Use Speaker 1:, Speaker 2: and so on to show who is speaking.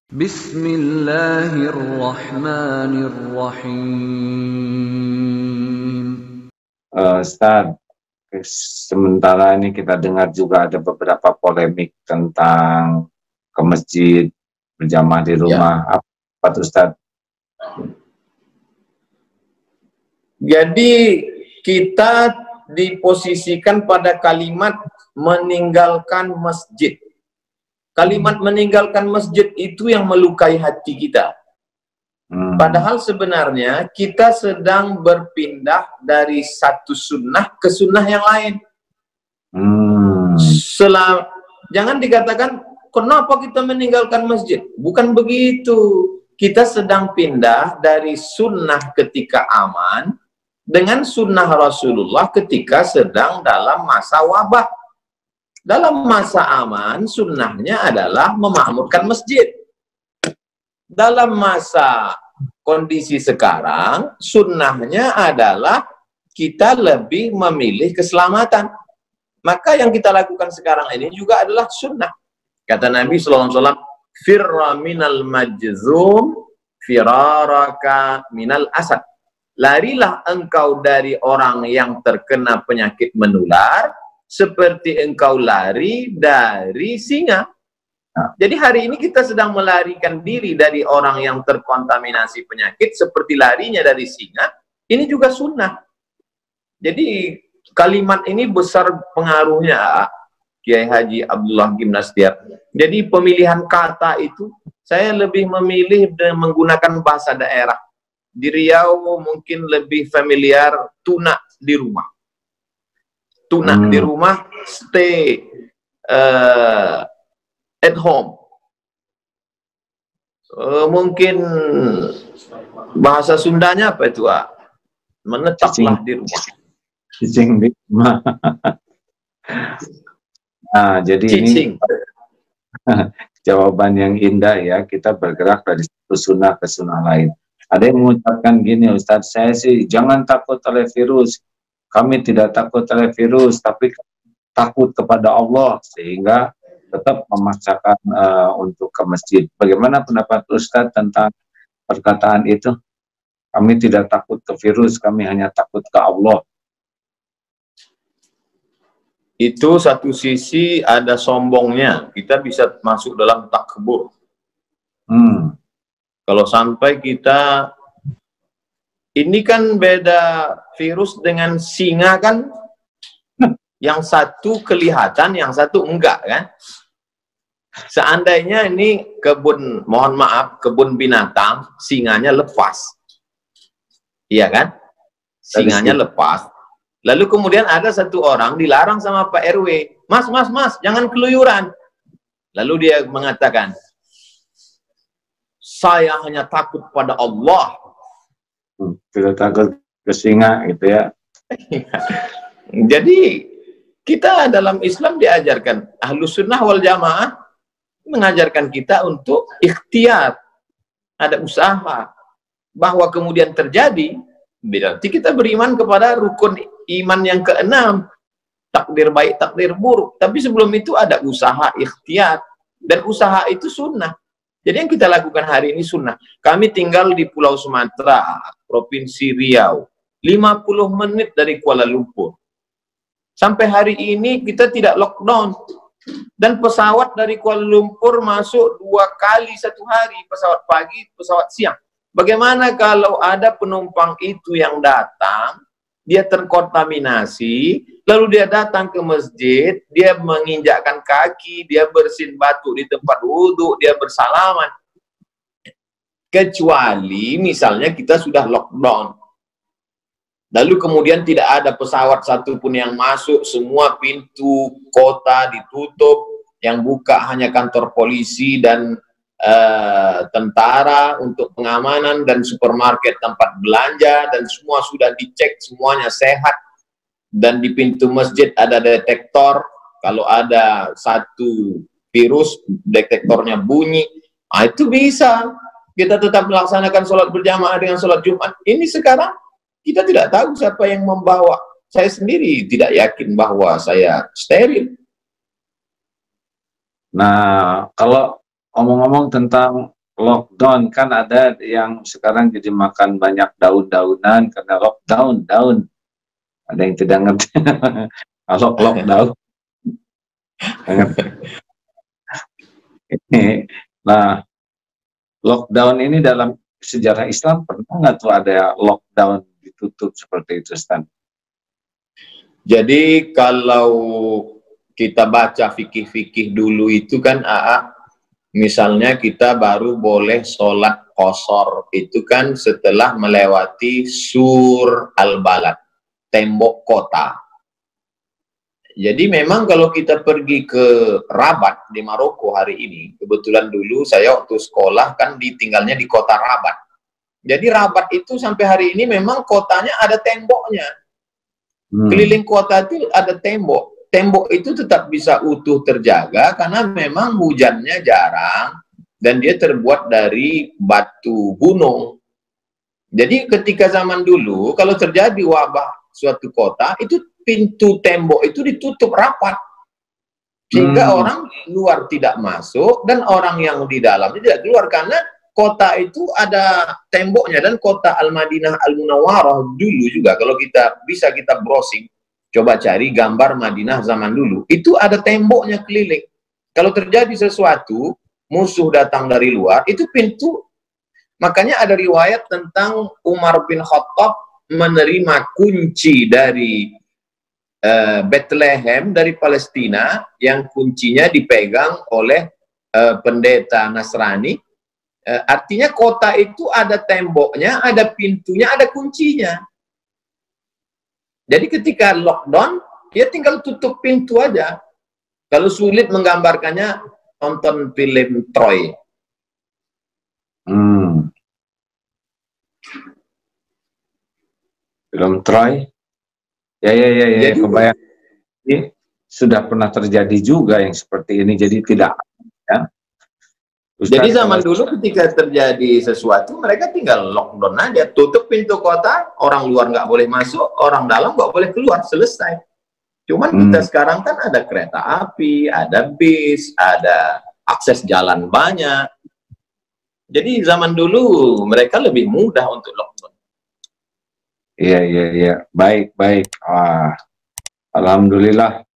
Speaker 1: Bismillahirrahmanirrahim.
Speaker 2: Ustaz, sementara ini kita dengar juga ada beberapa polemik tentang ke masjid, berjamaah di rumah. Apa tuh, Ustaz?
Speaker 3: Jadi kita diposisikan pada kalimat meninggalkan masjid. Kalimat meninggalkan masjid itu yang melukai hati kita. Padahal sebenarnya kita sedang berpindah dari satu sunnah ke sunnah yang lain. Jangan dikatakan, kenapa kita meninggalkan masjid? Bukan begitu. Kita sedang pindah dari sunnah ketika aman dengan sunnah Rasulullah ketika sedang dalam masa wabah. Dalam masa aman, sunnahnya adalah memakmurkan masjid. Dalam masa kondisi sekarang, sunnahnya adalah kita lebih memilih keselamatan. Maka yang kita lakukan sekarang ini juga adalah sunnah. Kata Nabi SAW, firra minal majzum, firaraka minal asad. Larilah engkau dari orang yang terkena penyakit menular, seperti engkau lari dari singa. Jadi hari ini kita sedang melarikan diri dari orang yang terkontaminasi penyakit seperti larinya dari singa. Ini juga sunnah. Jadi kalimat ini besar pengaruhnya, Kiai Haji Abdullah Gimnastiar. Jadi pemilihan kata itu saya lebih memilih menggunakan bahasa daerah. Di Riau mungkin lebih familiar tuna di rumah. Tuna di rumah, stay at home. Mungkin bahasa Sundanya apa itu? Menetaplah di rumah.
Speaker 2: Cicing di rumah. Nah, jadi
Speaker 3: Cicing.
Speaker 2: Ini jawaban yang indah ya. Kita bergerak dari satu sunnah ke sunnah lain. Ada yang mengucapkan gini, Ustadz, saya sih jangan takut oleh virus. Kami tidak takut oleh virus, tapi takut kepada Allah, sehingga tetap memaksakan untuk ke masjid. Bagaimana pendapat Ustadz tentang perkataan itu? Kami tidak takut ke virus, kami hanya takut ke Allah.
Speaker 3: Itu satu sisi ada sombongnya. Kita bisa masuk dalam takbur. Kalau sampai kita, ini kan beda virus dengan singa kan, yang satu kelihatan, yang satu enggak kan. Seandainya ini kebun, mohon maaf, kebun binatang, singanya lepas. Iya kan? Singanya lepas. Lalu kemudian ada satu orang dilarang sama Pak RW, mas, jangan keluyuran. Lalu dia mengatakan, saya hanya takut pada Allah.
Speaker 2: Tidak takut ke singa gitu ya.
Speaker 3: Jadi kita dalam Islam diajarkan, Ahlus Sunnah wal Jamaah mengajarkan kita untuk ikhtiar, ada usaha. Bahwa kemudian terjadi, berarti kita beriman kepada rukun iman yang keenam, takdir baik, takdir buruk. Tapi sebelum itu ada usaha ikhtiar, dan usaha itu sunnah. Jadi yang kita lakukan hari ini sunnah. Kami tinggal di Pulau Sumatera, Provinsi Riau, 50 menit dari Kuala Lumpur. Sampai hari ini kita tidak lockdown. Dan pesawat dari Kuala Lumpur masuk 2 kali satu hari, pesawat pagi, pesawat siang. Bagaimana kalau ada penumpang itu yang datang, dia terkontaminasi, lalu dia datang ke masjid, dia menginjakkan kaki, dia bersin batu di tempat wudhu, dia bersalaman. Kecuali misalnya kita sudah lockdown. Lalu kemudian tidak ada pesawat satupun yang masuk, semua pintu kota ditutup, yang buka hanya kantor polisi dan tentara untuk pengamanan dan supermarket tempat belanja, dan semua sudah dicek, semuanya sehat. Dan di pintu masjid ada detektor, kalau ada satu virus, detektornya bunyi. Itu bisa kita tetap melaksanakan sholat berjamaah dengan sholat Jumat. Ini sekarang kita tidak tahu siapa yang membawa. Saya sendiri tidak yakin bahwa saya steril.
Speaker 2: Nah, kalau omong-omong tentang lockdown, kan ada yang sekarang jadi makan banyak daun-daunan karena lockdown, daun. Ada yang tidak ngerti. Lockdown. Nah, lockdown ini dalam sejarah Islam pernah nggak tuh ada lockdown ditutup seperti itu, Stan?
Speaker 3: Jadi kalau kita baca fikih-fikih dulu itu kan, misalnya kita baru boleh sholat qasar itu kan setelah melewati sur al-balad, tembok kota. Jadi memang kalau kita pergi ke Rabat di Maroko hari ini, kebetulan dulu saya waktu sekolah kan ditinggalnya di kota Rabat. Jadi Rabat itu sampai hari ini memang kotanya ada temboknya. Keliling kota itu ada tembok. Tembok itu tetap bisa utuh terjaga karena memang hujannya jarang dan dia terbuat dari batu gunung. Jadi ketika zaman dulu kalau terjadi wabah suatu kota itu pintu tembok itu ditutup rapat sehingga orang luar tidak masuk dan orang yang di dalam tidak keluar karena kota itu ada temboknya. Dan kota Al-Madinah Al-Munawwarah dulu juga kalau kita bisa kita browsing, coba cari gambar Madinah zaman dulu, itu ada temboknya keliling. Kalau terjadi sesuatu, musuh datang dari luar, itu pintu. Makanya ada riwayat tentang Umar bin Khattab menerima kunci dari Bethlehem dari Palestina yang kuncinya dipegang oleh pendeta Nasrani. Artinya kota itu ada temboknya, ada pintunya, ada kuncinya. Jadi ketika lockdown, dia tinggal tutup pintu aja. Kalau sulit menggambarkannya, nonton film Troy.
Speaker 2: Film Troy? Ya, jadi, kebayang. Ini sudah pernah terjadi juga yang seperti ini, jadi tidak. Ya. Ustaz,
Speaker 3: jadi zaman dulu ketika terjadi sesuatu, mereka tinggal lockdown aja, tutup pintu kota, orang luar nggak boleh masuk, orang dalam nggak boleh keluar, selesai. Cuman kita sekarang kan ada kereta api, ada bis, ada akses jalan banyak. Jadi zaman dulu mereka lebih mudah untuk lockdown.
Speaker 2: Iya. Baik. Wah, alhamdulillah.